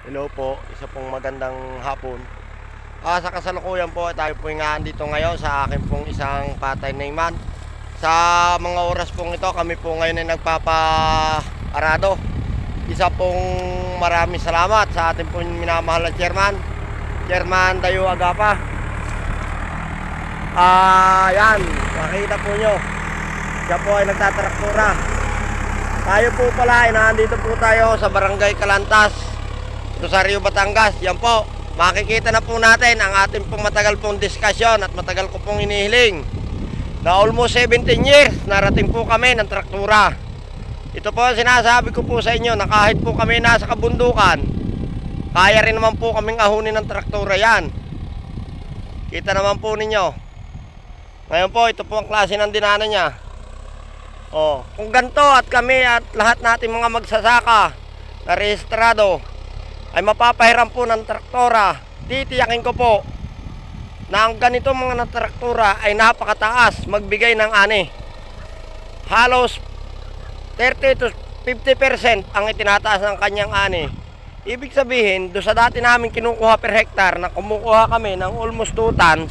Hello po, isa pong magandang hapon. Sa kasalukuyan po, tayo po nga dito ngayon sa akin pong isang patay na iman. Sa mga oras pong ito, kami po ngayon ay nagpapaarado. Isa pong maraming salamat sa ating pong minamahal na Chairman Dayo Agapa. Yan, makita po nyo. Siya po ay nagtatraktura. Tayo po pala ay nandito po tayo sa Barangay Calantas, Rosario, Batangas. Yan po, makikita na po natin ang ating pong matagal pong diskusyon at matagal ko pong inihiling na almost 17 years narating po kami ng traktura. Ito po ang sinasabi ko po sa inyo na kahit po kami nasa kabundukan, kaya rin naman po kaming ahunin ng traktura yan. Kita naman po ninyo. Ngayon po, ito po ang klase ng dinaanan niya. Kung ganito at kami at lahat natin mga magsasaka na rehistrado ay mapapahiram po ng traktora, titiyakin ko po na ang ganito mga traktora ay napakataas magbigay ng ani. Halos 30 to 50% ang itinataas ng kanyang ani. Ibig sabihin, do sa dati namin kinukuha per hektar na kumukuha kami ng almost 2 tons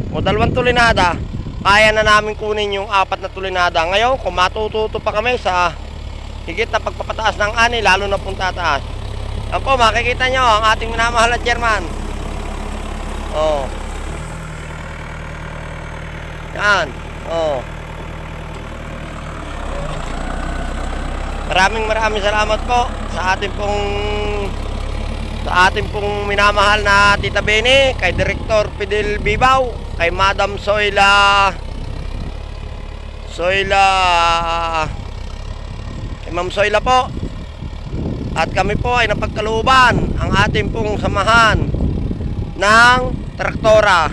o 2 tulinada, kaya na namin kunin yung 4 na tulinada. Ngayon, kung matututo pa kami sa higit na pagpapataas ng ani, lalo na pong tataas. Yan po, makikita nyo ang ating minamahal na chairman. Yan. Maraming salamat po sa ating pong minamahal na Tita Beni, kay Director Fidel Bibaw, kay Madam Soyla, kay Ma'am Soyla po. At kami po ay napagkalooban ang ating pong samahan ng traktora.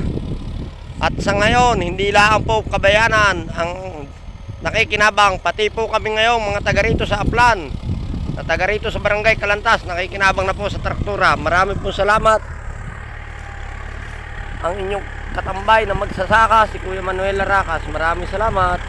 At sa ngayon, hindi lang po kabayanan ang nakikinabang, pati po kami ngayon mga taga rito sa Aplan, na taga rito sa Barangay Calantas, nakikinabang na po sa traktora. Maraming po salamat. Ang inyong katambay na magsasaka, si Kuya Manuel Laracas. Maraming salamat.